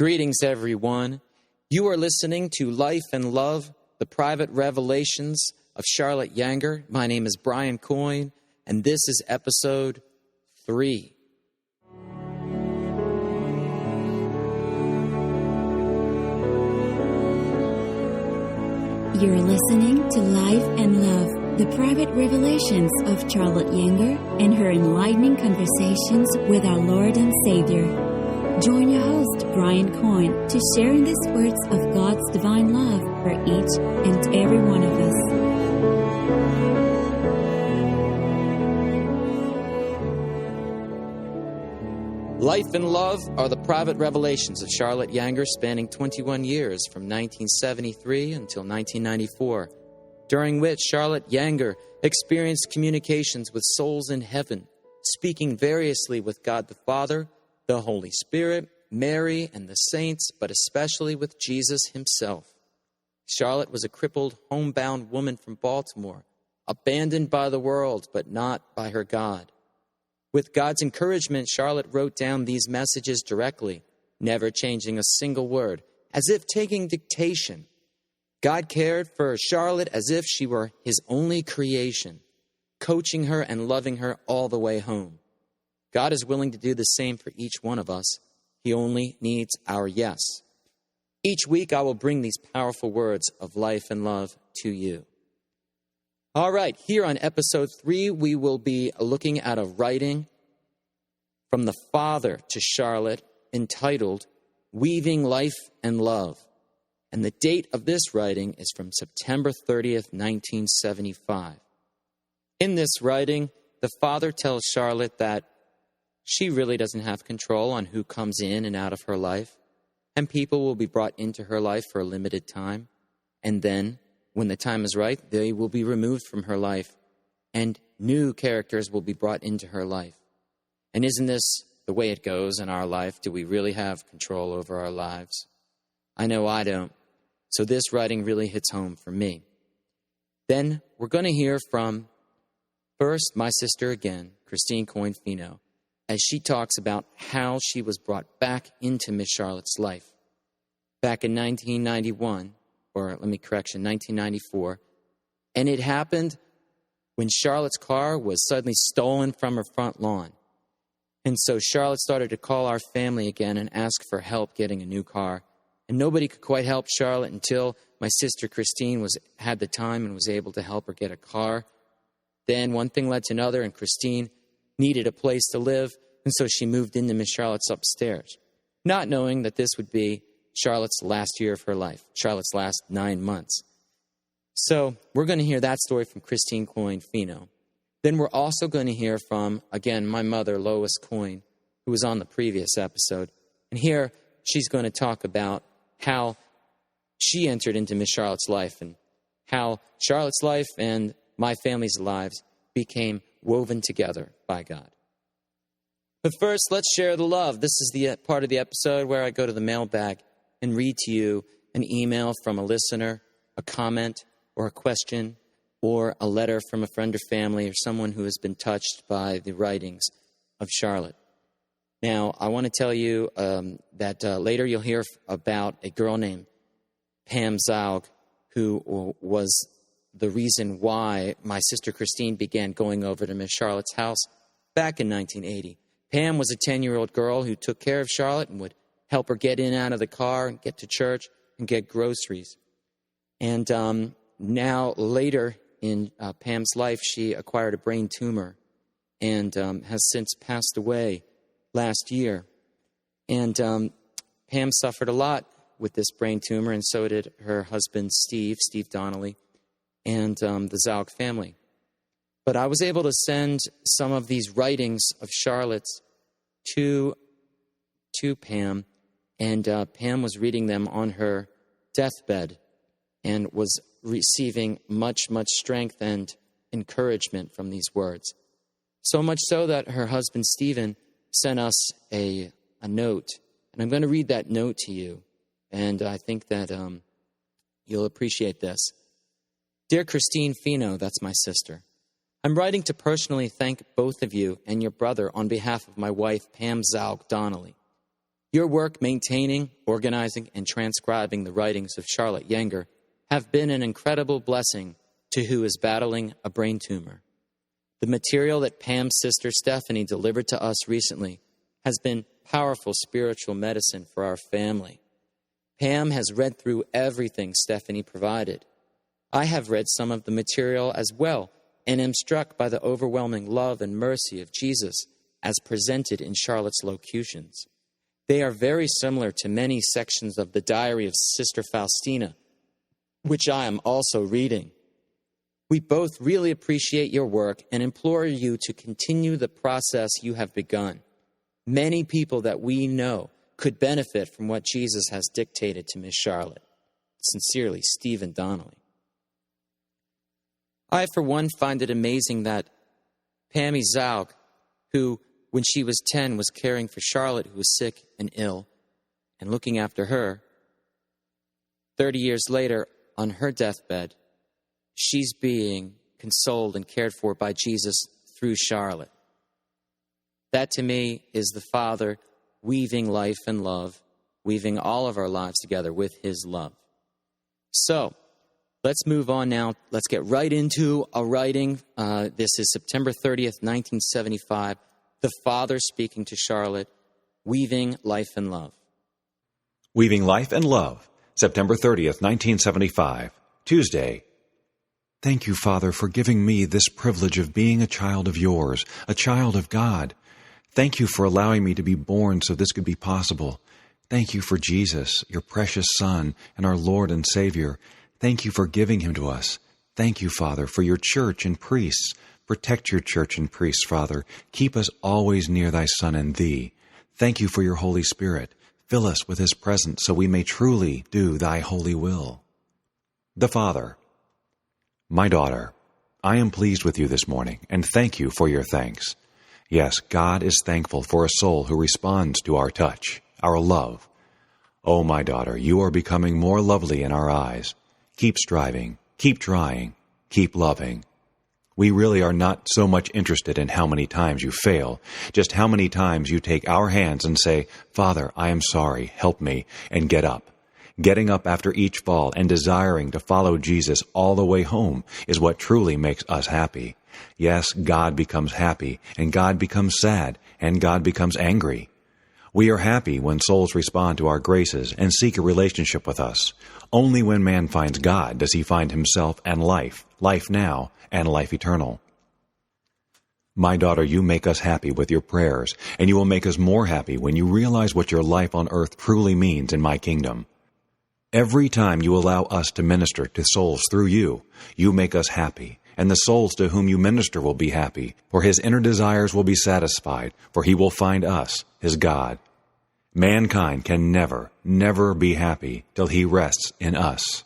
Greetings, everyone. You are listening to Life and Love, the Private Revelations of Charlotte Yanger. My name is Brian Coyne, and this is episode 3. You're listening to Life and Love, the Private Revelations of Charlotte Yanger and her enlightening conversations with our Lord and Savior. Join your host, Brian Coyne, to share in these words of God's divine love for each and every one of us. Life and Love are the private revelations of Charlotte Yanger, spanning 21 years from 1973 until 1994, during which Charlotte Yanger experienced communications with souls in heaven, speaking variously with God the Father, the Holy Spirit, Mary, and the saints, but especially with Jesus himself. Charlotte was a crippled, homebound woman from Baltimore, abandoned by the world, but not by her God. With God's encouragement, Charlotte wrote down these messages directly, never changing a single word, as if taking dictation. God cared for Charlotte as if she were his only creation, coaching her and loving her all the way home. God is willing to do the same for each one of us. He only needs our yes. Each week, I will bring these powerful words of life and love to you. All right, here on episode 3, we will be looking at a writing from the Father to Charlotte entitled Weaving Life and Love. And the date of this writing is from September 30th, 1975. In this writing, the Father tells Charlotte that she really doesn't have control on who comes in and out of her life, and people will be brought into her life for a limited time, and then, when the time is right, they will be removed from her life, and new characters will be brought into her life. And isn't this the way it goes in our life? Do we really have control over our lives? I know I don't. So this writing really hits home for me. Then we're going to hear from, first, my sister again, Christine Coyne-Fino, as she talks about how she was brought back into Miss Charlotte's life. Back in 1994, and it happened when Charlotte's car was suddenly stolen from her front lawn. And so Charlotte started to call our family again and ask for help getting a new car. And nobody could quite help Charlotte until my sister Christine had the time and was able to help her get a car. Then one thing led to another, and Christine needed a place to live, and so she moved into Miss Charlotte's upstairs, not knowing that this would be Charlotte's last year of her life, Charlotte's last 9 months. So we're going to hear that story from Christine Coyne-Fino. Then we're also going to hear from, again, my mother, Lois Coyne, who was on the previous episode. And here she's going to talk about how she entered into Miss Charlotte's life and how Charlotte's life and my family's lives became woven together by God. But first, let's share the love. This is the part of the episode where I go to the mailbag and read to you an email from a listener, a comment, or a question, or a letter from a friend or family or someone who has been touched by the writings of Charlotte. Now, I want to tell you that later you'll hear about a girl named Pam Zaug, who was the reason why my sister Christine began going over to Miss Charlotte's house back in 1980. Pam was a 10-year-old girl who took care of Charlotte and would help her get in and out of the car and get to church and get groceries. And now, later in Pam's life, she acquired a brain tumor and has since passed away last year. And Pam suffered a lot with this brain tumor, and so did her husband, Steve Donnelly, and the Zaug family. But I was able to send some of these writings of Charlotte's to Pam, and Pam was reading them on her deathbed and was receiving much, much strength and encouragement from these words. So much so that her husband, Stephen, sent us a note. And I'm going to read that note to you, and I think that you'll appreciate this. Dear Christine Fino, that's my sister, I'm writing to personally thank both of you and your brother on behalf of my wife, Pam Zaug Donnelly. Your work maintaining, organizing, and transcribing the writings of Charlotte Yeanger have been an incredible blessing to who is battling a brain tumor. The material that Pam's sister Stephanie delivered to us recently has been powerful spiritual medicine for our family. Pam has read through everything Stephanie provided. I have read some of the material as well and am struck by the overwhelming love and mercy of Jesus as presented in Charlotte's locutions. They are very similar to many sections of the diary of Sister Faustina, which I am also reading. We both really appreciate your work and implore you to continue the process you have begun. Many people that we know could benefit from what Jesus has dictated to Miss Charlotte. Sincerely, Stephen Donnelly. I, for one, find it amazing that Pammy Zaug, who, when she was 10, was caring for Charlotte, who was sick and ill, and looking after her, 30 years later, on her deathbed, she's being consoled and cared for by Jesus through Charlotte. That, to me, is the Father weaving life and love, weaving all of our lives together with His love. So, let's move on now. Let's get right into a writing. This is September 30th, 1975. The Father speaking to Charlotte, Weaving Life and Love. Weaving Life and Love, September 30th, 1975, Tuesday. Thank you, Father, for giving me this privilege of being a child of yours, a child of God. Thank you for allowing me to be born so this could be possible. Thank you for Jesus, your precious Son, and our Lord and Savior. Thank you for giving him to us. Thank you, Father, for your church and priests. Protect your church and priests, Father. Keep us always near thy Son and thee. Thank you for your Holy Spirit. Fill us with his presence so we may truly do thy holy will. The Father. My daughter, I am pleased with you this morning, and thank you for your thanks. Yes, God is thankful for a soul who responds to our touch, our love. Oh, my daughter, you are becoming more lovely in our eyes. Keep striving, keep trying, keep loving. We really are not so much interested in how many times you fail, just how many times you take our hands and say, Father, I am sorry, help me, and get up. Getting up after each fall and desiring to follow Jesus all the way home is what truly makes us happy. Yes, God becomes happy, and God becomes sad, and God becomes angry. We are happy when souls respond to our graces and seek a relationship with us. Only when man finds God does he find himself and life now, and life eternal. My daughter, you make us happy with your prayers, and you will make us more happy when you realize what your life on earth truly means in my kingdom. Every time you allow us to minister to souls through you, you make us happy, and the souls to whom you minister will be happy, for his inner desires will be satisfied, for he will find us, his God. Mankind can never, never be happy till he rests in us.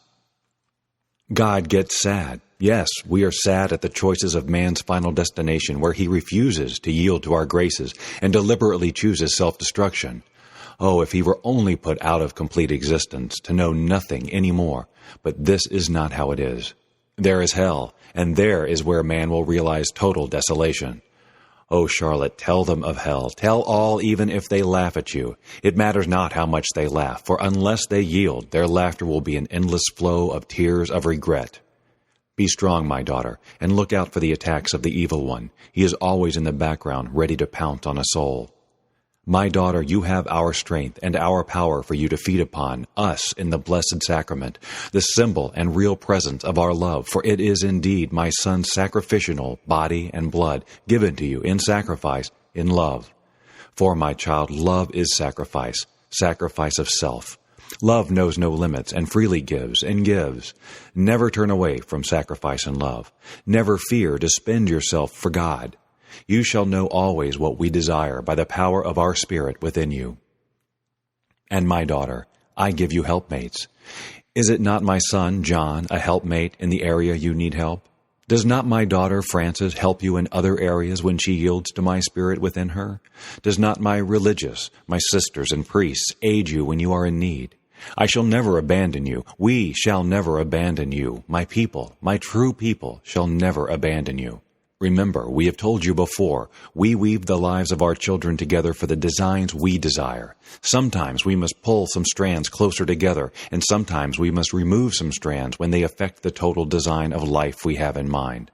God gets sad. Yes, we are sad at the choices of man's final destination, where he refuses to yield to our graces and deliberately chooses self-destruction. Oh, if he were only put out of complete existence, to know nothing any more. But this is not how it is. There is hell, and there is where man will realize total desolation. Oh, Charlotte, tell them of hell. Tell all, even if they laugh at you. It matters not how much they laugh, for unless they yield, their laughter will be an endless flow of tears of regret. Be strong, my daughter, and look out for the attacks of the evil one. He is always in the background, ready to pounce on a soul. My daughter, you have our strength and our power for you to feed upon, us in the blessed sacrament, the symbol and real presence of our love, for it is indeed my Son's sacrificial body and blood given to you in sacrifice, in love. For, my child, love is sacrifice, sacrifice of self. Love knows no limits and freely gives and gives. Never turn away from sacrifice and love. Never fear to spend yourself for God. You shall know always what we desire by the power of our Spirit within you. And my daughter, I give you helpmates. Is it not my son, John, a helpmate in the area you need help? Does not my daughter, Frances, help you in other areas when she yields to my Spirit within her? Does not my religious, my sisters and priests, aid you when you are in need? I shall never abandon you. We shall never abandon you. My people, my true people, shall never abandon you. Remember, we have told you before, we weave the lives of our children together for the designs we desire. Sometimes we must pull some strands closer together, and sometimes we must remove some strands when they affect the total design of life we have in mind.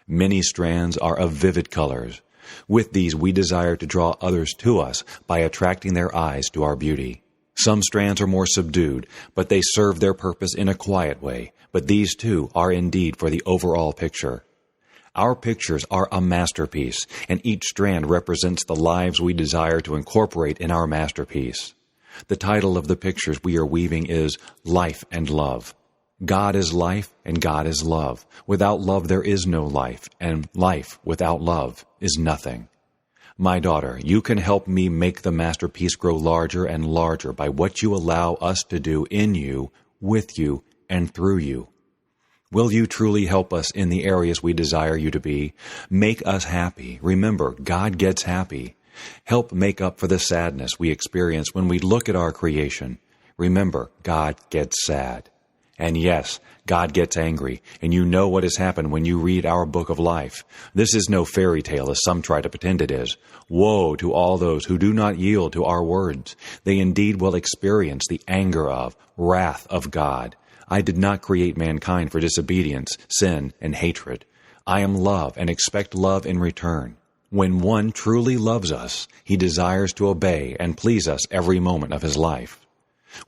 Many strands are of vivid colors. With these, we desire to draw others to us by attracting their eyes to our beauty. Some strands are more subdued, but they serve their purpose in a quiet way. But these, too, are indeed for the overall picture. Our pictures are a masterpiece, and each strand represents the lives we desire to incorporate in our masterpiece. The title of the pictures we are weaving is Life and Love. God is life, and God is love. Without love there is no life, and life without love is nothing. My daughter, you can help me make the masterpiece grow larger and larger by what you allow us to do in you, with you, and through you. Will you truly help us in the areas we desire you to be? Make us happy. Remember, God gets happy. Help make up for the sadness we experience when we look at our creation. Remember, God gets sad. And yes, God gets angry, and you know what has happened when you read our book of life. This is no fairy tale as some try to pretend it is. Woe to all those who do not yield to our words. They indeed will experience the anger of, wrath of God. I did not create mankind for disobedience, sin, and hatred. I am love and expect love in return. When one truly loves us, he desires to obey and please us every moment of his life.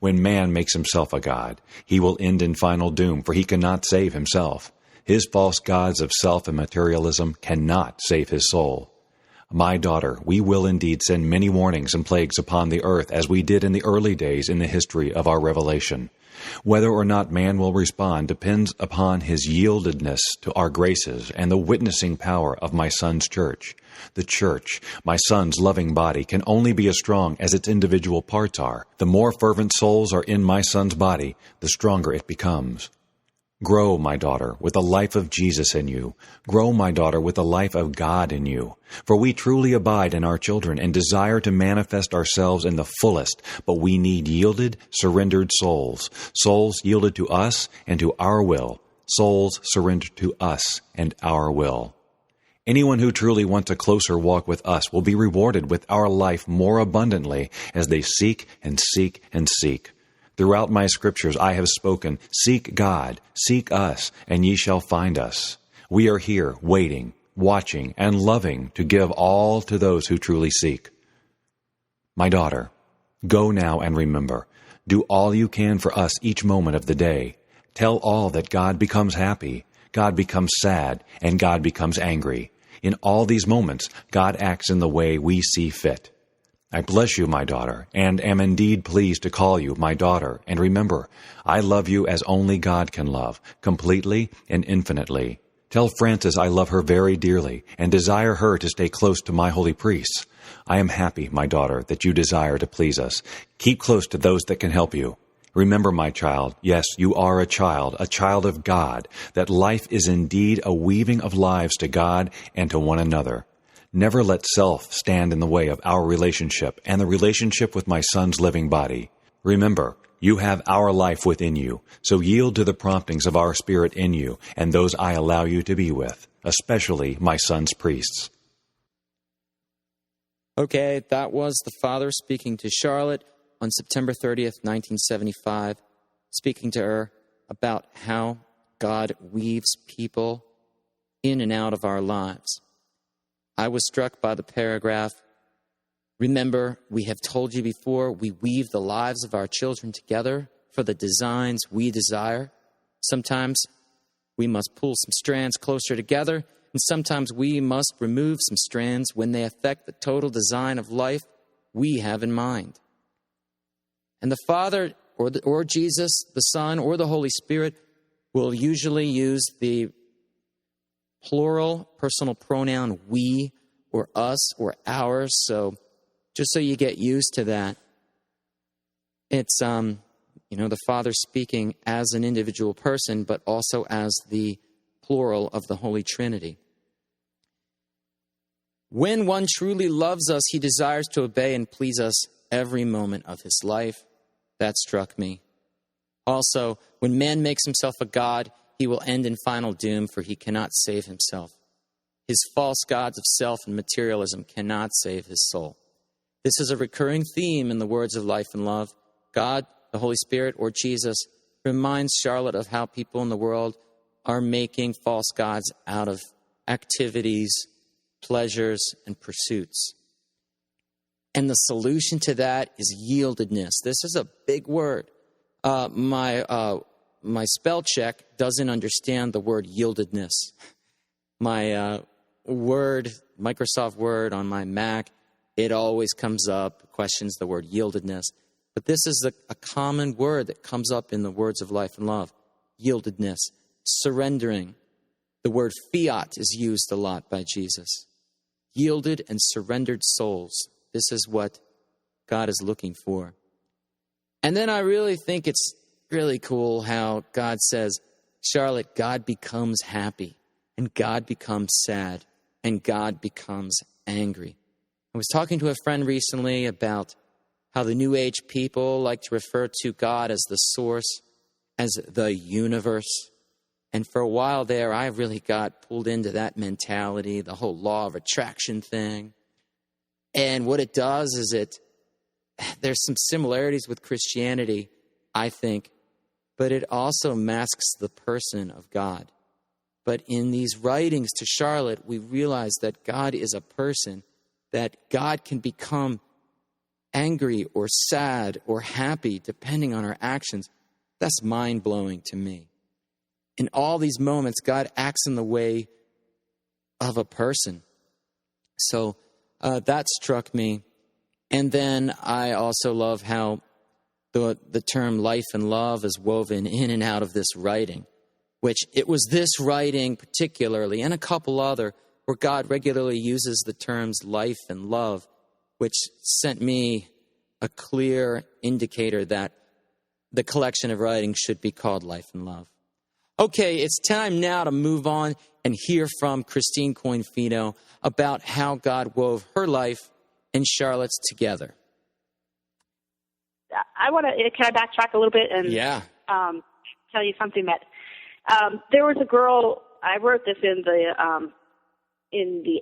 When man makes himself a god, he will end in final doom, for he cannot save himself. His false gods of self and materialism cannot save his soul. My daughter, we will indeed send many warnings and plagues upon the earth as we did in the early days in the history of our revelation. Whether or not man will respond depends upon his yieldedness to our graces and the witnessing power of my son's church. The church, my son's loving body, can only be as strong as its individual parts are. The more fervent souls are in my son's body, the stronger it becomes. Grow, my daughter, with the life of Jesus in you. Grow, my daughter, with the life of God in you. For we truly abide in our children and desire to manifest ourselves in the fullest, but we need yielded, surrendered souls. Souls yielded to us and to our will. Souls surrendered to us and our will. Anyone who truly wants a closer walk with us will be rewarded with our life more abundantly as they seek and seek and seek. Throughout my scriptures I have spoken, seek God, seek us, and ye shall find us. We are here, waiting, watching, and loving to give all to those who truly seek. My daughter, go now and remember. Do all you can for us each moment of the day. Tell all that God becomes happy, God becomes sad, and God becomes angry. In all these moments, God acts in the way we see fit. I bless you, my daughter, and am indeed pleased to call you my daughter. And remember, I love you as only God can love, completely and infinitely. Tell Frances I love her very dearly, and desire her to stay close to my holy priests. I am happy, my daughter, that you desire to please us. Keep close to those that can help you. Remember, my child, yes, you are a child of God, that life is indeed a weaving of lives to God and to one another. Never let self stand in the way of our relationship and the relationship with my son's living body. Remember, you have our life within you, so yield to the promptings of our spirit in you and those I allow you to be with, especially my son's priests. Okay, that was the father speaking to Charlotte on September 30th, 1975, speaking to her about how God weaves people in and out of our lives. I was struck by the paragraph, remember, we have told you before, we weave the lives of our children together for the designs we desire. Sometimes we must pull some strands closer together, and sometimes we must remove some strands when they affect the total design of life we have in mind. And the Father, or Jesus, the Son, or the Holy Spirit will usually use the plural personal pronoun we or us or ours. So just so you get used to that, it's, the Father speaking as an individual person, but also as the plural of the Holy Trinity. When one truly loves us, he desires to obey and please us every moment of his life. That struck me. Also, when man makes himself a god, he will end in final doom, for he cannot save himself. His false gods of self and materialism cannot save his soul. This is a recurring theme in the words of Life and Love. God, the Holy Spirit, or Jesus reminds Charlotte of how people in the world are making false gods out of activities, pleasures, and pursuits. And the solution to that is yieldedness. This is a big word. My spell check doesn't understand the word yieldedness. My Microsoft Word on my Mac, it always comes up, questions the word yieldedness. But this is a common word that comes up in the words of Life and Love. Yieldedness, surrendering. The word fiat is used a lot by Jesus. Yielded and surrendered souls. This is what God is looking for. And then I really think it's really cool how God says, Charlotte, God becomes happy, and God becomes sad, and God becomes angry. I was talking to a friend recently about how the New Age people like to refer to God as the source, as the universe. And for a while there, I really got pulled into that mentality, the whole law of attraction thing. And what it does is there's some similarities with Christianity, I think, but it also masks the person of God. But in these writings to Charlotte, we realize that God is a person, that God can become angry or sad or happy depending on our actions. That's mind-blowing to me. In all these moments, God acts in the way of a person. So that struck me. And then I also love how the term life and love is woven in and out of this writing, which it was this writing particularly, and a couple other, where God regularly uses the terms life and love, which sent me a clear indicator that the collection of writings should be called Life and Love. Okay, it's time now to move on and hear from Christine Coinfino about how God wove her life and Charlotte's together. Can I backtrack a little bit and tell you something that there was a girl. I wrote this in the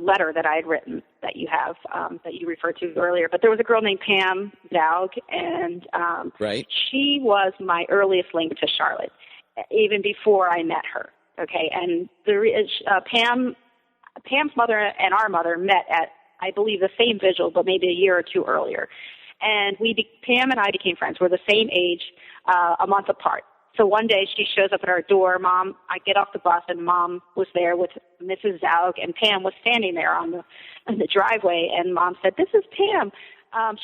letter that I had written that you have that you referred to earlier. But there was a girl named Pam Zaug, and she was my earliest link to Charlotte, even before I met her. Okay, and Pam's mother and our mother met at, I believe, the same vigil, but maybe a year or two earlier. And Pam and I became friends. We're the same age, a month apart. So one day she shows up at our door. I get off the bus, and Mom was there with Mrs. Zaug, and Pam was standing there on the driveway. And Mom said, "This is Pam.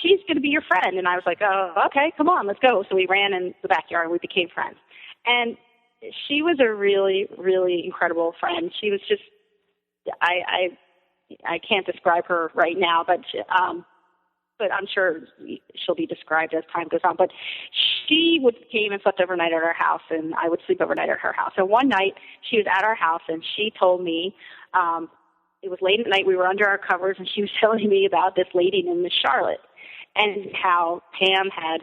She's going to be your friend." And I was like, "Oh, okay, come on, let's go." So we ran in the backyard, and we became friends. And she was a really, really incredible friend. She was just, I can't describe her right now, but I'm sure she'll be described as time goes on. But she came and slept overnight at our house, and I would sleep overnight at her house. And one night she was at our house, and she told me, it was late at night, we were under our covers, and she was telling me about this lady named Miss Charlotte, and how Pam had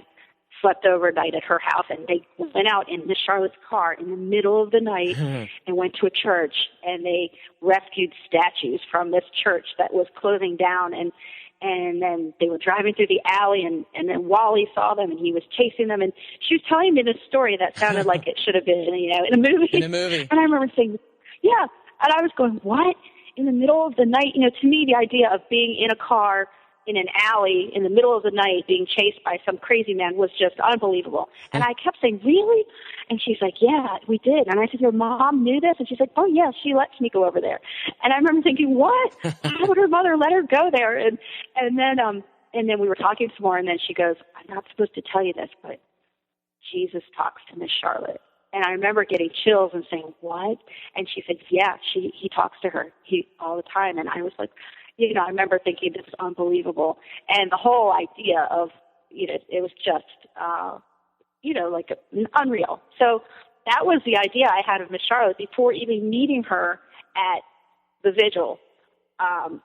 slept overnight at her house, and they went out in Miss Charlotte's car in the middle of the night and went to a church, and they rescued statues from this church that was closing down, and then they were driving through the alley, and then Wally saw them, and he was chasing them, and she was telling me this story that sounded like it should have been, in a movie. In a movie. And I remember saying, yeah, and I was going, what? In the middle of the night? To me, the idea of being in a car in an alley in the middle of the night being chased by some crazy man was just unbelievable. And I kept saying, really? And she's like, yeah, we did. And I said, your mom knew this? And she's like, oh, yeah, she lets me go over there. And I remember thinking, what? How would her mother let her go there? And then we were talking some more, and then she goes, I'm not supposed to tell you this, but Jesus talks to Miss Charlotte. And I remember getting chills and saying, what? And she said, yeah, he talks to her all the time. And I was like, I remember thinking, this is unbelievable. And the whole idea of, it was just, like unreal. So that was the idea I had of Miss Charlotte before even meeting her at the vigil.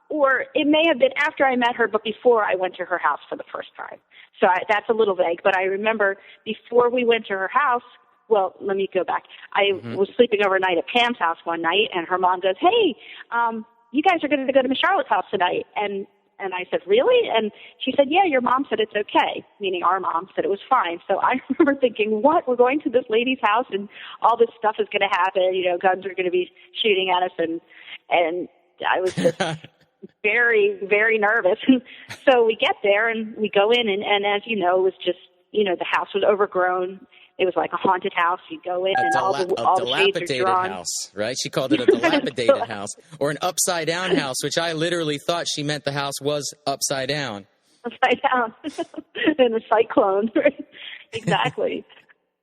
Or it may have been after I met her, but before I went to her house for the first time. So that's a little vague, but I remember before we went to her house, well, let me go back. I was sleeping overnight at Pam's house one night, and her mom goes, "Hey, you guys are going to go to Miss Charlotte's house tonight." And I said, "Really?" And she said, "Yeah, your mom said it's okay," meaning our mom said it was fine. So I remember thinking, what? We're going to this lady's house, and all this stuff is going to happen. You know, guns are going to be shooting at us, and I was just very, very nervous. So we get there, and we go in, and as you know, it was just, you know, the house was overgrown. It was like a haunted house. You go in, and all the shades are drawn. House, right? She called it a dilapidated house, or an upside-down house, which I literally thought she meant the house was upside down. Upside down. In a cyclone. Exactly.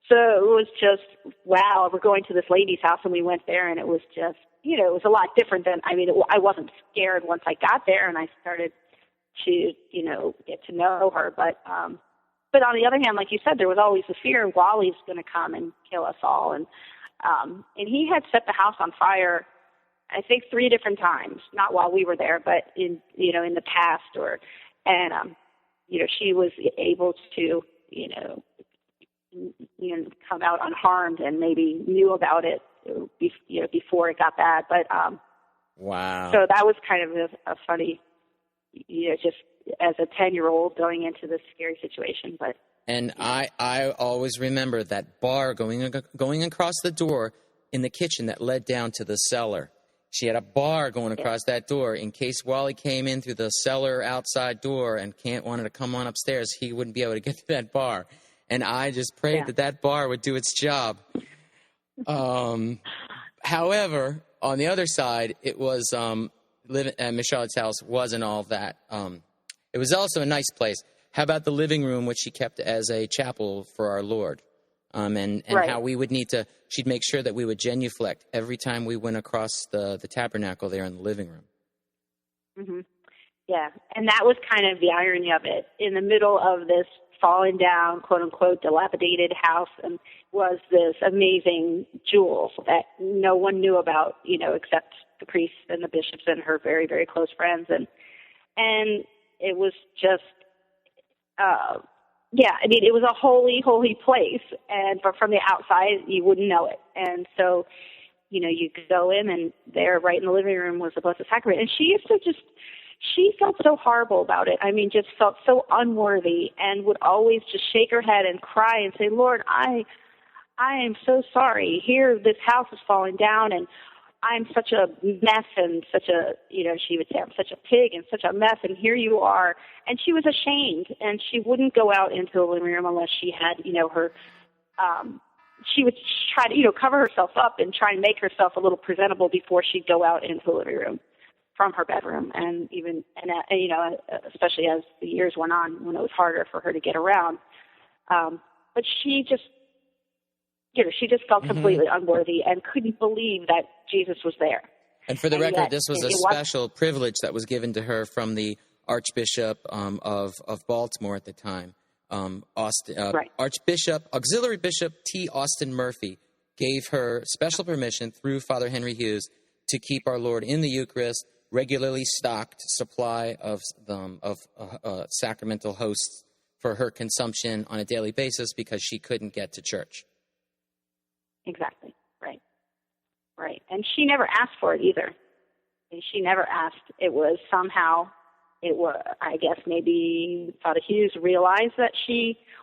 So it was just, wow, we're going to this lady's house, and we went there, and it was just, you know, it was a lot different than, I mean, I wasn't scared once I got there, and I started to, you know, get to know her, but on the other hand, like you said, there was always the fear Wally's going to come and kill us all. And he had set the house on fire, I think 3 different times, not while we were there, but in the past, she was able to, come out unharmed and maybe knew about it, before it got bad. But, wow. So that was kind of a funny, just as a 10-year-old going into this scary situation. But I always remember that bar going across the door in the kitchen that led down to the cellar. She had a bar going across that door in case Wally came in through the cellar outside door and wanted to come on upstairs, he wouldn't be able to get to that bar. And I just prayed that bar would do its job. However, on the other side, it was living at Miss Charlotte's house wasn't all that. It was also a nice place. How about the living room, which she kept as a chapel for our Lord? And right. How we would she'd make sure that we would genuflect every time we went across the tabernacle there in the living room. Mm-hmm. Yeah, and that was kind of the irony of it. In the middle of this fallen down, quote-unquote, dilapidated house, and was this amazing jewel that no one knew about, except the priests and the bishops and her very, very close friends. And it was just, it was a holy, holy place. But from the outside, you wouldn't know it. And so, you could go in, and there, right in the living room, was the Blessed Sacrament. And she felt so horrible about it. I mean, just felt so unworthy, and would always just shake her head and cry and say, "Lord, I am so sorry. Here, this house is falling down, and I'm such a mess, and such a, she would say, I'm such a pig and such a mess, and here you are." And she was ashamed, and she wouldn't go out into the living room unless she had, her, she would try to, cover herself up and try and make herself a little presentable before she'd go out into the living room from her bedroom. And especially as the years went on, when it was harder for her to get around. But she just felt completely unworthy and couldn't believe that Jesus was there. And for the record, this was a special privilege that was given to her from the Archbishop of Baltimore at the time. Right. Archbishop, Auxiliary Bishop T. Austin Murphy gave her special permission through Father Henry Hughes to keep our Lord in the Eucharist, regularly stocked supply of sacramental hosts for her consumption on a daily basis because she couldn't get to church. Exactly. Right. And she never asked for it either. She never asked. I guess maybe Father Hughes realized that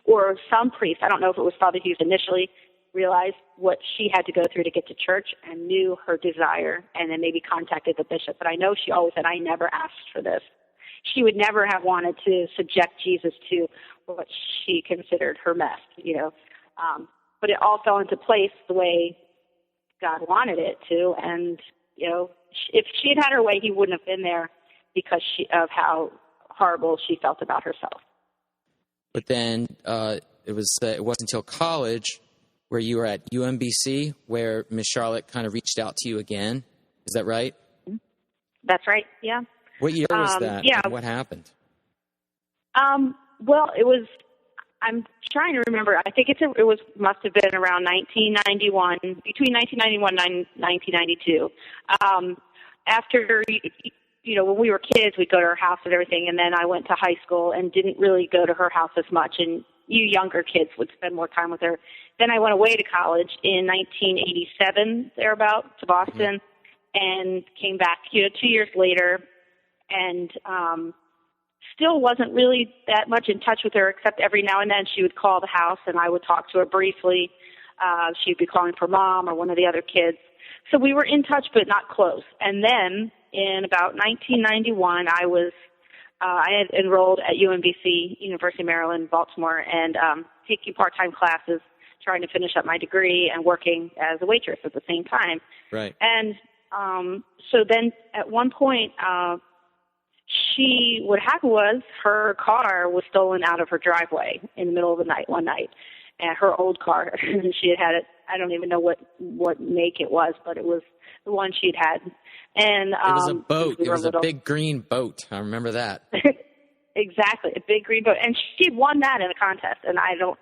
or some priest, I don't know if it was Father Hughes initially, realized what she had to go through to get to church and knew her desire, and then maybe contacted the bishop. But I know she always said, "I never asked for this." She would never have wanted to subject Jesus to what she considered her mess, but it all fell into place the way God wanted it to. And, if she had her way, he wouldn't have been there because of how horrible she felt about herself. But then it wasn't until college where you were at UMBC where Miss Charlotte kind of reached out to you again. Is that right? That's right, yeah. What year was that? Yeah. And what happened? Well, I'm trying to remember. I think must have been around 1991, between 1991 and 1992. After, when we were kids, we'd go to her house and everything, and then I went to high school and didn't really go to her house as much. And you younger kids would spend more time with her. Then I went away to college in 1987, thereabout, to Boston, and came back, 2 years later, and still wasn't really that much in touch with her, except every now and then she would call the house and I would talk to her briefly. She'd be calling for Mom or one of the other kids. So we were in touch, but not close. And then in about 1991, I had enrolled at UMBC, University of Maryland, Baltimore, and taking part-time classes, trying to finish up my degree and working as a waitress at the same time. Right. And so then at one point, what happened was her car was stolen out of her driveway in the middle of the night one night. And her old car, she had it, I don't even know what make it was, but it was the one she'd had. And it was a boat. It was a big green boat. I remember that. Exactly, a big green boat. And she won that in a contest. And I don't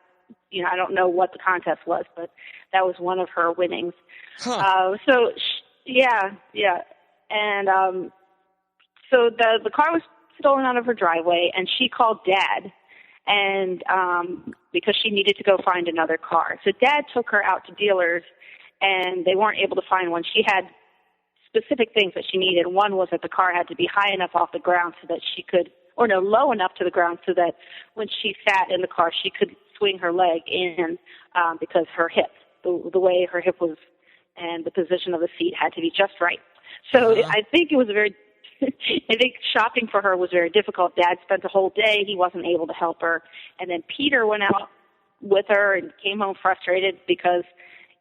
know what the contest was, but that was one of her winnings. Huh. Yeah. And so the car was stolen out of her driveway, and she called Dad, and because she needed to go find another car. So Dad took her out to dealers, and they weren't able to find one. She had specific things that she needed. One was that the car had to be high enough off the ground so that she could, low enough to the ground so that when she sat in the car, she could swing her leg in because her hip, the way her hip was and the position of the seat had to be just right. So I think it was I think shopping for her was very difficult. Dad spent the whole day. He wasn't able to help her. And then Peter went out with her and came home frustrated because,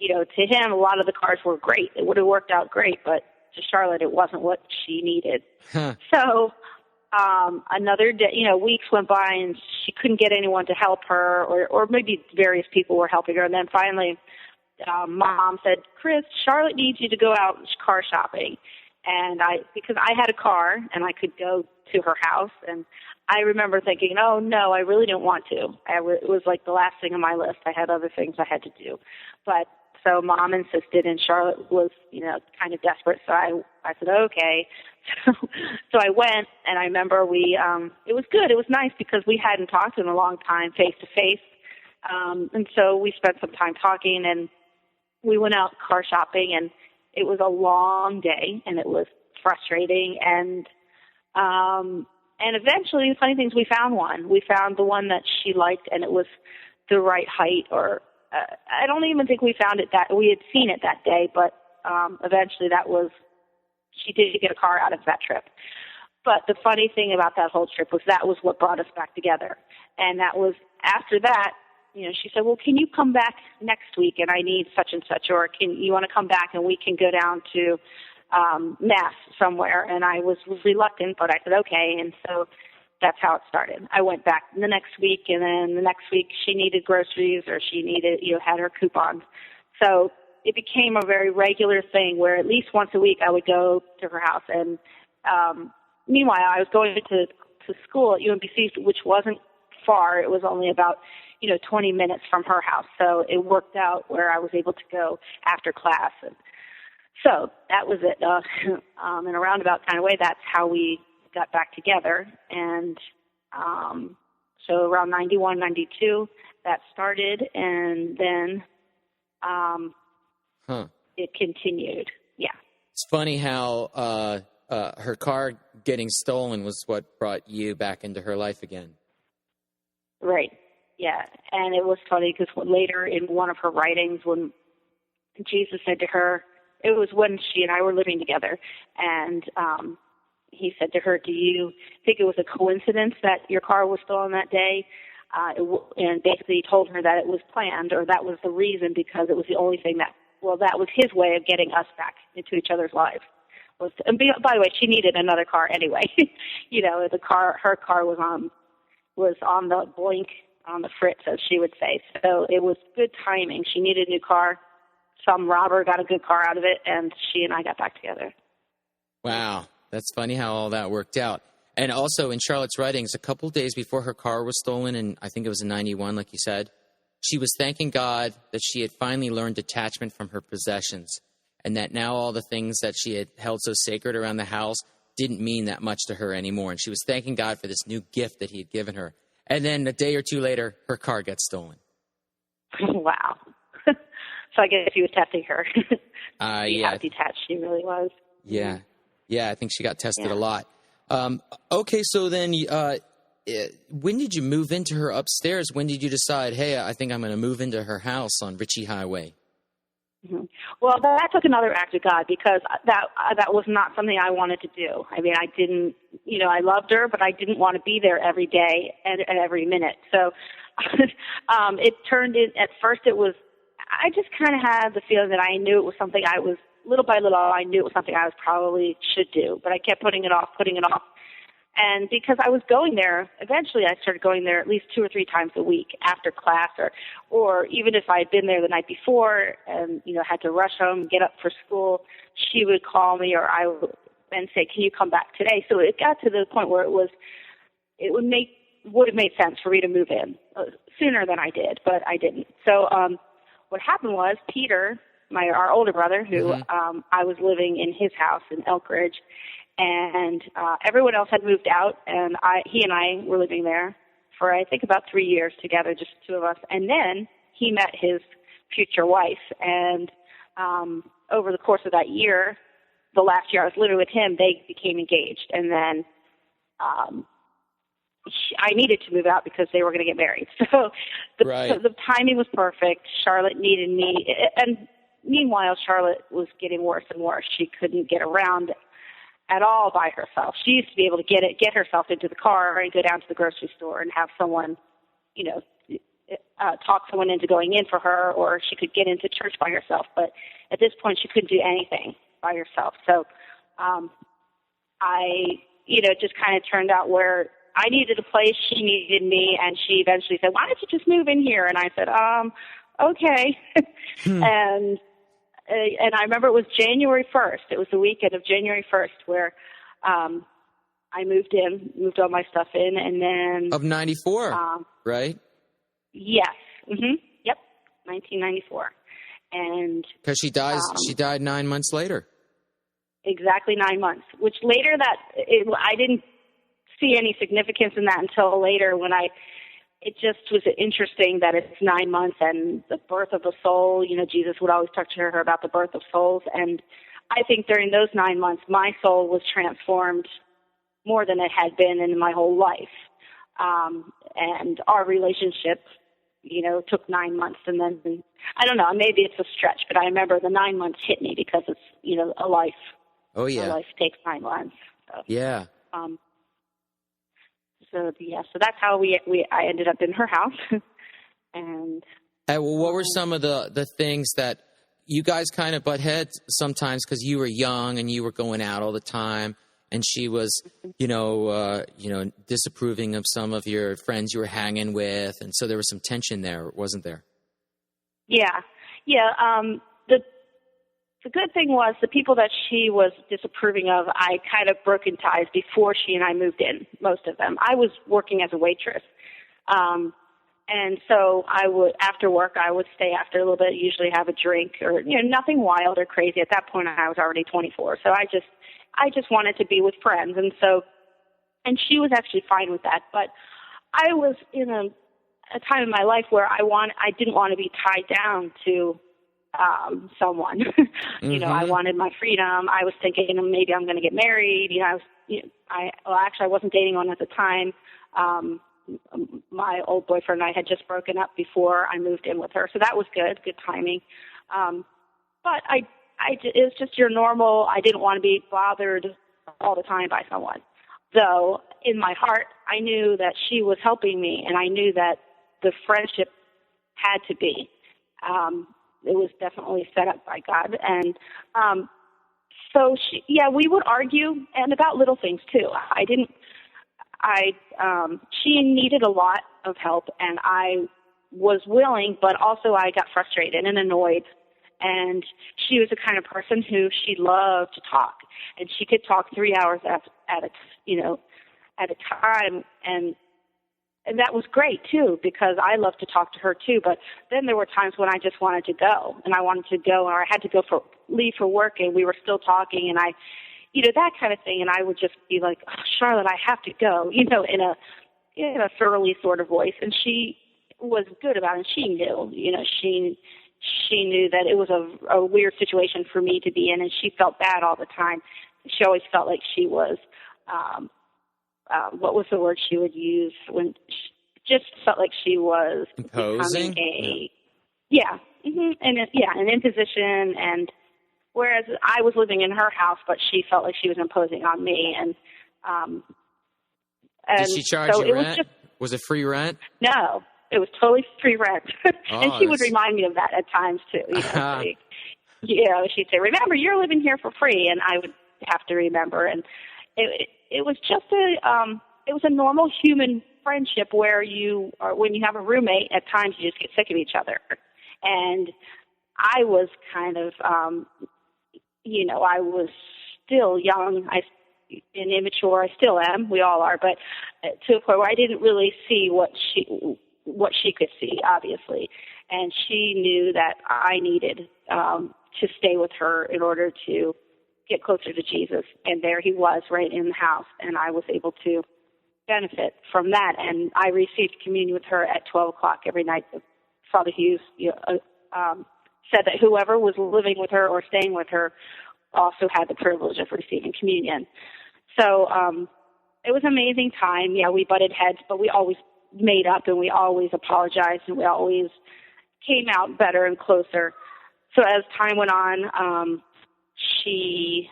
to him, a lot of the cars were great. It would have worked out great, but to Charlotte, it wasn't what she needed. Huh. So another day, weeks went by and she couldn't get anyone to help her, or maybe various people were helping her. And then finally, Mom said, Chris, Charlotte needs you to go out car shopping. And because I had a car and I could go to her house, and I remember thinking, oh no, I really didn't want to. It was like the last thing on my list. I had other things I had to do. But so Mom insisted, and Charlotte was, kind of desperate. So I said, okay. So I went, and I remember it was good. It was nice because we hadn't talked in a long time face to face. And so we spent some time talking, and we went out car shopping, and it was a long day, and it was frustrating, and eventually, the funny thing is, we found one. We found the one that she liked, and it was the right height, or I don't even think we found it we had seen it that day, but eventually she did get a car out of that trip. But the funny thing about that whole trip was that was what brought us back together, and that was after that. She said, well, can you come back next week and I need such and such, or you want to come back and we can go down to Mass somewhere? And I was reluctant, but I said, okay. And so that's how it started. I went back the next week, and then the next week she needed groceries, or she needed, had her coupons. So it became a very regular thing where at least once a week I would go to her house. And meanwhile, I was going to school at UMBC, which wasn't far. It was only about 20 minutes from her house. So it worked out where I was able to go after class. And so that was it. In a roundabout kind of way, that's how we got back together. And so around 91, 92, that started. And then it continued. Yeah. It's funny how her car getting stolen was what brought you back into her life again. Right. Yeah, and it was funny because later in one of her writings, when Jesus said to her, it was when she and I were living together, and he said to her, do you think it was a coincidence that your car was stolen that day? And basically told her that it was planned, or that was the reason, because it was the only thing that was his way of getting us back into each other's lives. And by the way, she needed another car anyway. Her car was on the blink, on the fritz, as she would say. So it was good timing. She needed a new car. Some robber got a good car out of it, and she and I got back together. Wow. That's funny how all that worked out. And also in Charlotte's writings, a couple of days before her car was stolen, and I think it was in 91, like you said, she was thanking God that she had finally learned detachment from her possessions, and that now all the things that she had held so sacred around the house didn't mean that much to her anymore. And she was thanking God for this new gift that he had given her. And then a day or two later, her car gets stolen. Wow. So I guess he was testing her. See Yeah. how detached she really was. Yeah. Yeah, I think she got tested Yeah. a lot. Okay, so then when did you move into her upstairs? When did you decide, hey, I think I'm going to move into her house on Ritchie Highway? Mm-hmm. Well, that took another act of God, because that was not something I wanted to do. I mean, I didn't, I loved her, but I didn't want to be there every day and every minute. So it turned in, at first it was, I just kind of had the feeling that I knew it was something I was, little by little, I knew it was something I was probably should do, but I kept putting it off. And because I was going there, eventually I started going there at least 2 or 3 times a week after class, or even if I had been there the night before and, had to rush home, get up for school, she would call me, or I would and say, can you come back today? So it got to the point where it would have made sense for me to move in sooner than I did, but I didn't. So what happened was Peter, our older brother, who I was living in his house in Elk Ridge, and everyone else had moved out, and he and I were living there for, I think, about 3 years together, just the 2 of us. And then he met his future wife, and over the course of that year, the last year I was living with him, they became engaged. And then I needed to move out because they were going to get married. So the timing was perfect. Charlotte needed me. And meanwhile, Charlotte was getting worse and worse. She couldn't get around at all by herself. She used to be able to get herself into the car and go down to the grocery store and have someone, talk someone into going in for her, or she could get into church by herself. But at this point, she couldn't do anything by herself. So it just kind of turned out where I needed a place, she needed me, and she eventually said, why don't you just move in here? And I said, okay. And I remember it was January 1st. It was the weekend of January 1st where I moved all my stuff in, and then... Of 94, right? Yes. Mm-hmm. Yep. 1994. And... Because she died 9 months later. Exactly 9 months, which later I didn't see any significance in that until later when it just was interesting that it's 9 months and the birth of a soul. Jesus would always talk to her about the birth of souls. And I think during those 9 months, my soul was transformed more than it had been in my whole life. And our relationship, took 9 months. And then, I don't know, maybe it's a stretch, but I remember the 9 months hit me because it's, a life. Oh, yeah. A life takes 9 months. So, yeah. So that's how I ended up in her house. And what were some of the things that you guys kind of butt heads sometimes because you were young and you were going out all the time, and she was, disapproving of some of your friends you were hanging with, and so there was some tension there, wasn't there? Yeah. The good thing was the people that she was disapproving of, I kind of broke in ties before she and I moved in, most of them. I was working as a waitress. And so after work, I would stay after a little bit, usually have a drink or, nothing wild or crazy. At that point, I was already 24. So I just wanted to be with friends. And she was actually fine with that. But I was in a time in my life where I didn't want to be tied down to someone. I wanted my freedom. I was thinking maybe I'm going to get married. I wasn't dating one at the time. My old boyfriend and I had just broken up before I moved in with her, so that was good timing. But it was just your normal. I didn't want to be bothered all the time by someone. Though in my heart, I knew that she was helping me, and I knew that the friendship had to be. It was definitely set up by God. And so we would argue, and about little things too. She needed a lot of help, and I was willing, but also I got frustrated and annoyed. And she was the kind of person who she loved to talk, and she could talk 3 hours at a time, and that was great, too, because I loved to talk to her, too. But then there were times when I just wanted to go, and I wanted to go, or I had to leave for work, and we were still talking, and that kind of thing. And I would just be like, oh, Charlotte, I have to go, in a surly sort of voice, and she was good about it. She knew, she knew that it was a weird situation for me to be in, and she felt bad all the time. She always felt like she was, what was the word she would use when she just felt like she was imposing? An imposition. And whereas I was living in her house, but she felt like she was imposing on me. And did she charge you rent? Was it free rent? No, it was totally free rent. And she would remind me of that at times too. She'd say, "Remember, you're living here for free," and I would have to remember. And it was just it was a normal human friendship where when you have a roommate, at times you just get sick of each other. And I was kind of, I was still young and immature. I still am. We all are, but to a point where I didn't really see what she could see, obviously. And she knew that I needed to stay with her in order to get closer to Jesus. And there he was, right in the house, and I was able to benefit from that. And I received communion with her at 12 o'clock every night. Father Hughes said that whoever was living with her or staying with her also had the privilege of receiving communion. So it was an amazing time. Yeah, we butted heads, but we always made up, and we always apologized, and we always came out better and closer. So as time went on, she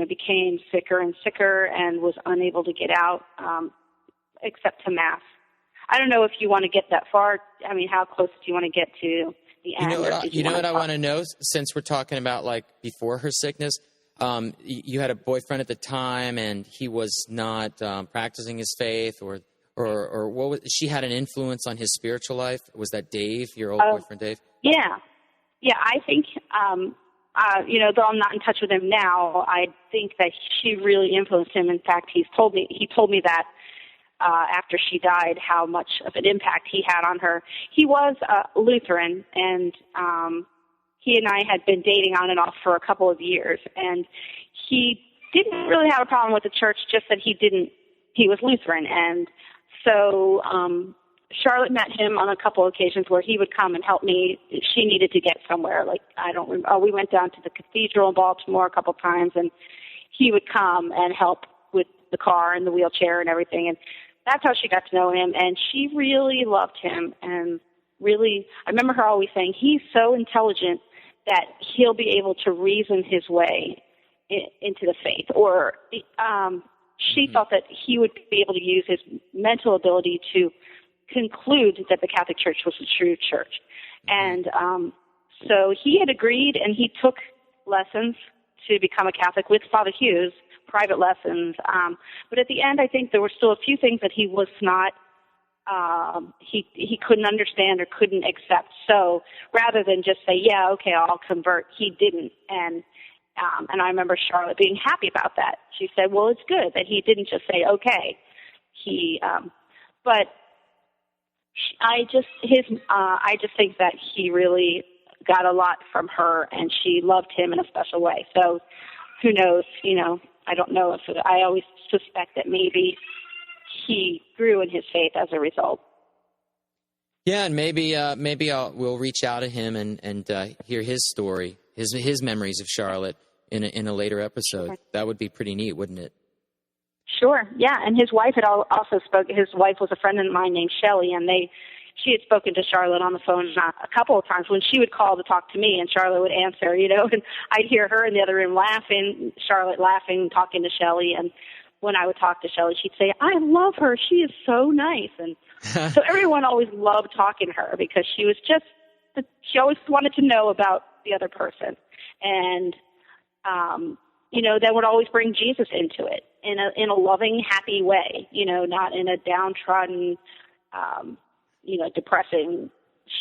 became sicker and sicker and was unable to get out except to Mass. I don't know if you want to get that far. I mean, how close do you want to get to the end? You know what I want to know, since we're talking about like before her sickness, you had a boyfriend at the time, and he was not practicing his faith, or what was, she had an influence on his spiritual life? Was that Dave, your old boyfriend, Dave? Yeah. I think, though I'm not in touch with him now, I think that she really influenced him. In fact, he told me that after she died, how much of an impact he had on her. He was Lutheran, and he and I had been dating on and off for a couple of years, and he didn't really have a problem with the church, just that he was Lutheran. And so Charlotte met him on a couple of occasions where he would come and help me. She needed to get somewhere. Like, I don't remember. We went down to the cathedral in Baltimore a couple times, and he would come and help with the car and the wheelchair and everything. And that's how she got to know him. And she really loved him. And really, I remember her always saying, he's so intelligent that he'll be able to reason his way into the faith. Or she felt that he would be able to use his mental ability to conclude that the Catholic Church was the true church. And so he had agreed, and he took lessons to become a Catholic with Father Hughes, private lessons. But at the end, I think there were still a few things that he was not, he couldn't understand or couldn't accept. So rather than just say, yeah, okay, I'll convert, he didn't. And I remember Charlotte being happy about that. She said, well, it's good that he didn't just say, okay. But I just think that he really got a lot from her, and she loved him in a special way. So who knows, I don't know I always suspect that maybe he grew in his faith as a result. Yeah, and maybe we'll reach out to him and hear his story, his memories of Charlotte in a later episode. Okay. That would be pretty neat, wouldn't it? Sure, yeah. And his wife had also spoken. His wife was a friend of mine named Shelley, and she had spoken to Charlotte on the phone a couple of times when she would call to talk to me, and Charlotte would answer, and I'd hear her in the other room laughing, Charlotte laughing, talking to Shelley. And when I would talk to Shelley, she'd say, I love her. She is so nice. And so everyone always loved talking to her because she always wanted to know about the other person. And, that would always bring Jesus into it in a loving, happy way, not in a downtrodden, depressing.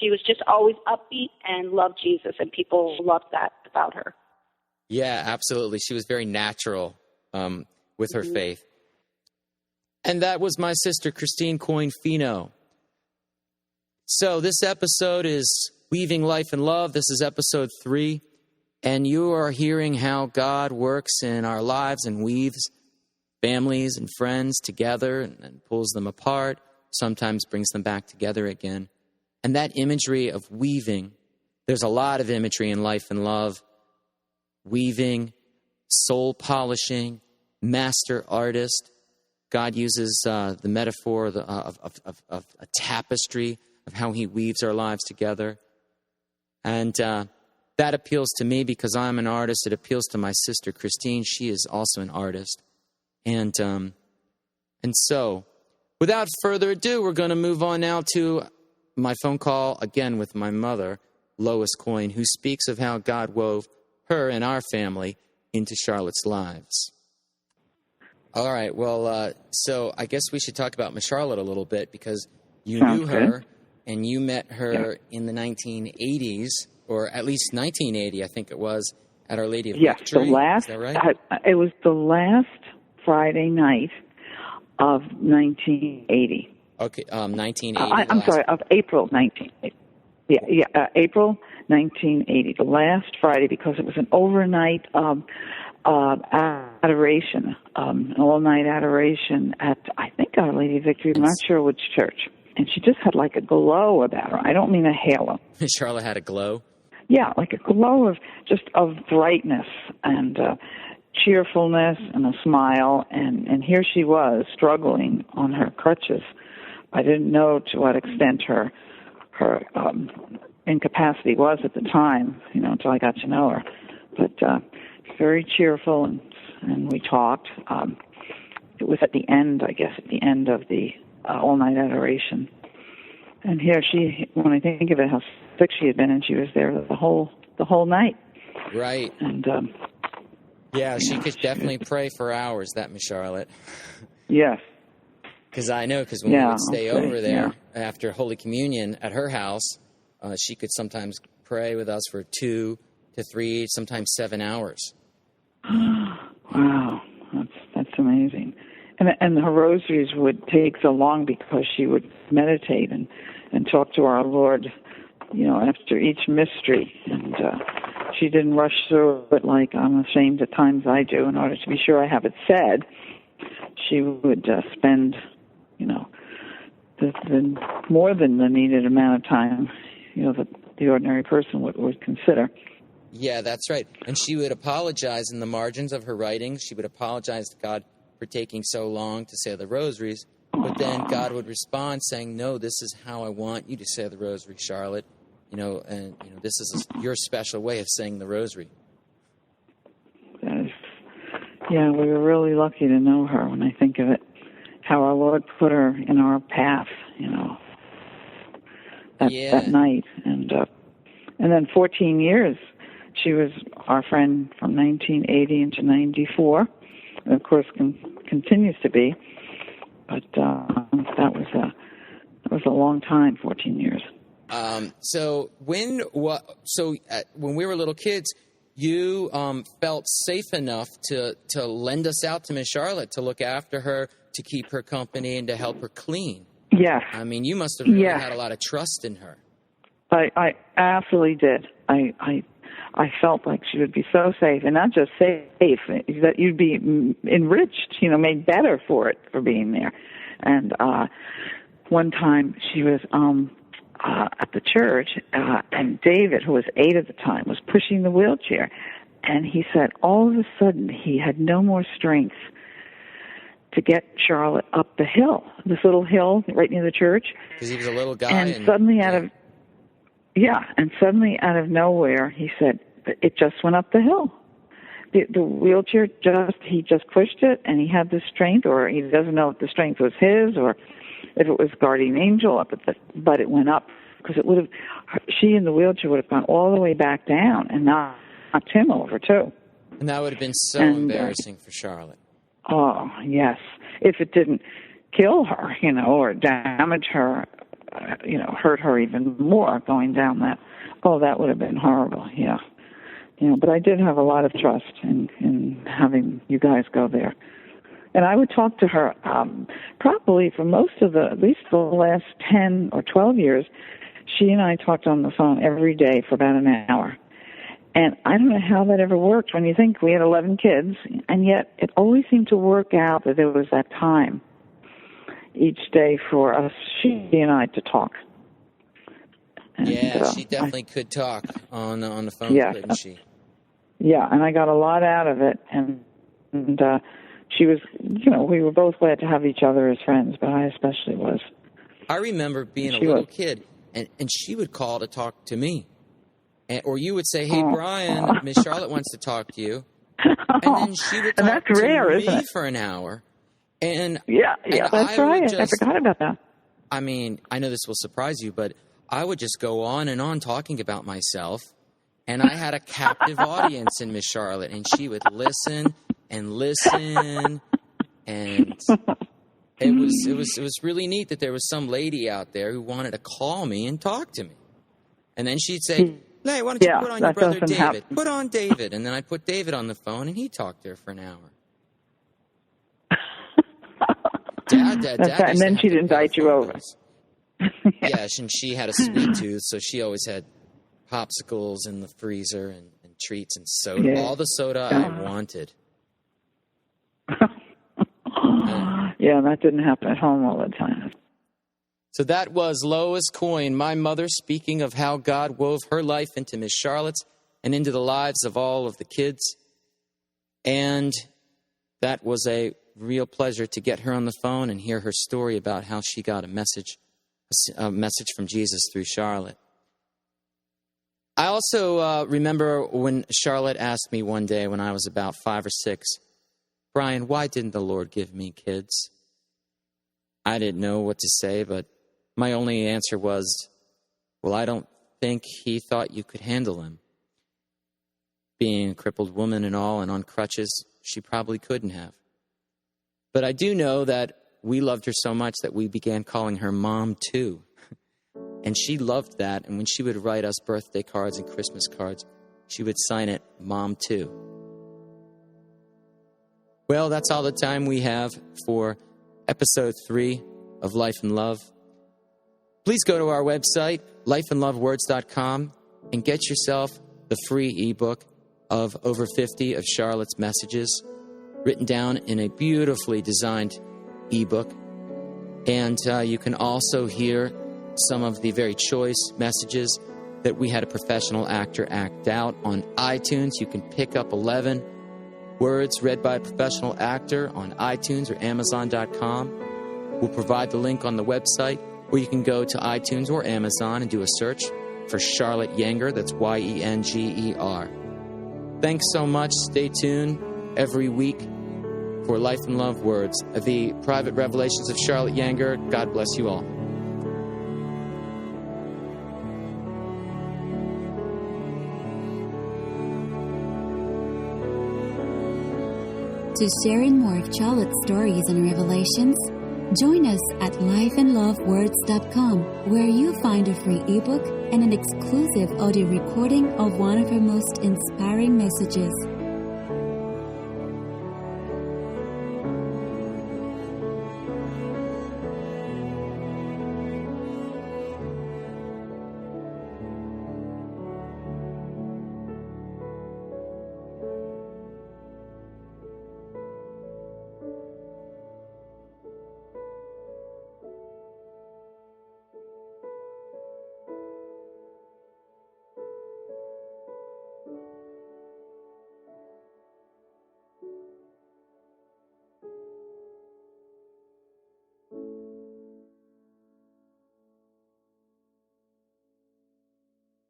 She was just always upbeat and loved Jesus, and people loved that about her. Yeah, absolutely. She was very natural with her faith. And that was my sister, Christine Coyne-Fino. So this episode is Weaving Life and Love. This is episode 3. And you are hearing how God works in our lives and weaves families and friends together and pulls them apart, sometimes brings them back together again. And that imagery of weaving, there's a lot of imagery in Life and Love. Weaving, soul polishing, master artist. God uses the metaphor of a tapestry of how he weaves our lives together. And that appeals to me because I'm an artist. It appeals to my sister, Christine. She is also an artist. And so, without further ado, we're going to move on now to my phone call again with my mother, Lois Coyne, who speaks of how God wove her and our family into Charlotte's lives. All right, well, so I guess we should talk about Miss Charlotte a little bit because you knew her and you met her in the 1980s, or at least 1980, I think it was, at Our Lady of Victory. Yes, is that right? It was the last Friday night of 1980. Okay, 1980. I'm sorry, of April 1980. April 1980, the last Friday, because it was an overnight adoration, an all-night adoration at, I think, Our Lady of Victory. I'm not sure which church. And she just had like a glow about her. I don't mean a halo. Charlotte had a glow? Yeah, like a glow of brightness and cheerfulness and a smile. And here she was struggling on her crutches. I didn't know to what extent her incapacity was at the time, until I got to know her. But very cheerful, and we talked. It was at the end, I guess, of the all-night adoration. And here when I think of it, how sick she had been, and she was there the whole night. Right. And yeah, she could definitely pray for hours, that Miss Charlotte. Yes. Because when we would stay over there after Holy Communion at her house, she could sometimes pray with us for 2 to 3, sometimes 7 hours. Wow, that's amazing. And her rosaries would take so long because she would meditate and talk to our Lord, after each mystery. And she didn't rush through it like I'm ashamed at times I do in order to be sure I have it said. She would spend, the more than the needed amount of time, that the ordinary person would consider. Yeah, that's right. And she would apologize in the margins of her writings. She would apologize to God for taking so long to say the rosaries. But then God would respond saying, no, this is how I want you to say the rosary, Charlotte. This is your special way of saying the rosary. Yeah, we were really lucky to know her when I think of it. How our Lord put her in our path, that night. And then 14 years, she was our friend from 1980 into 94. And of course, continues to be. But that was a long time, 14 years. So when we were little kids, you felt safe enough to lend us out to Miss Charlotte to look after her, to keep her company, and to help her clean. Yes. I mean, you must have really had a lot of trust in her. I absolutely did. I felt like she would be so safe, and not just safe, that you'd be enriched, made better for being there. And one time she was at the church, and David, who was 8 at the time, was pushing the wheelchair, and he said all of a sudden he had no more strength to get Charlotte up the hill, this little hill right near the church. Because he was a little guy. And suddenly out of nowhere, he said, it just went up the hill. The wheelchair he just pushed it, and he had the strength, or he doesn't know if the strength was his or if it was guardian angel up but it went up, because she in the wheelchair would have gone all the way back down and knocked him over too. And that would have been so embarrassing for Charlotte. Oh, yes. If it didn't kill her, or damage her, hurt her even more going down that. Oh, that would have been horrible, yeah. But I did have a lot of trust in having you guys go there. And I would talk to her probably for at least the last 10 or 12 years. She and I talked on the phone every day for about an hour. And I don't know how that ever worked when you think we had 11 kids, and yet it always seemed to work out that there was that time each day for us, she and I, to talk. And, she definitely could talk on the phone, couldn't she? Yeah, and I got a lot out of it, and she was, we were both glad to have each other as friends, but I especially was. I remember being a little kid, and she would call to talk to me. Or you would say, "Hey, Brian, Miss Charlotte wants to talk to you." And then she would talk to me for an hour. And that's right. I forgot about that. I mean, I know this will surprise you, but I would just go on and on talking about myself. And I had a captive audience in Miss Charlotte, and she would listen and listen. And it was really neat that there was some lady out there who wanted to call me and talk to me. And then she'd say, "Hey, why don't you put on your brother David? Happen. Put on David." And then I'd put David on the phone, and he'd talk to her for an hour. Dad, and then she'd invite you over. Yes, and she had a sweet tooth, so she always had popsicles in the freezer and treats and soda. All the soda I wanted. That didn't happen at home all the time. So that was Lois Coyne, my mother, speaking of how God wove her life into Miss Charlotte's and into the lives of all of the kids. And that was a real pleasure to get her on the phone and hear her story about how she got a message from Jesus through Charlotte. I also remember when Charlotte asked me one day when I was about 5 or 6, "Brian, why didn't the Lord give me kids?" I didn't know what to say, but my only answer was, "Well, I don't think he thought you could handle him." Being a crippled woman and all and on crutches, she probably couldn't have. But I do know that we loved her so much that we began calling her Mom, too. And she loved that, and when she would write us birthday cards and Christmas cards, she would sign it Mom, too. Well, that's all the time we have for episode 3 of Life and Love. Please go to our website, lifeandlovewords.com, and get yourself the free ebook of over 50 of Charlotte's messages, written down in a beautifully designed ebook. And you can also hear some of the very choice messages that we had a professional actor act out on iTunes. You can pick up 11 words read by a professional actor on iTunes or Amazon.com. We'll provide the link on the website, or you can go to iTunes or Amazon and do a search for Charlotte Yenger. That's Yenger. Thanks so much. Stay tuned every week for Life and Love Words, the private revelations of Charlotte Yenger. God bless you all. To sharing more of Charlotte's stories and revelations, join us at lifeandlovewords.com, where you'll find a free ebook and an exclusive audio recording of one of her most inspiring messages.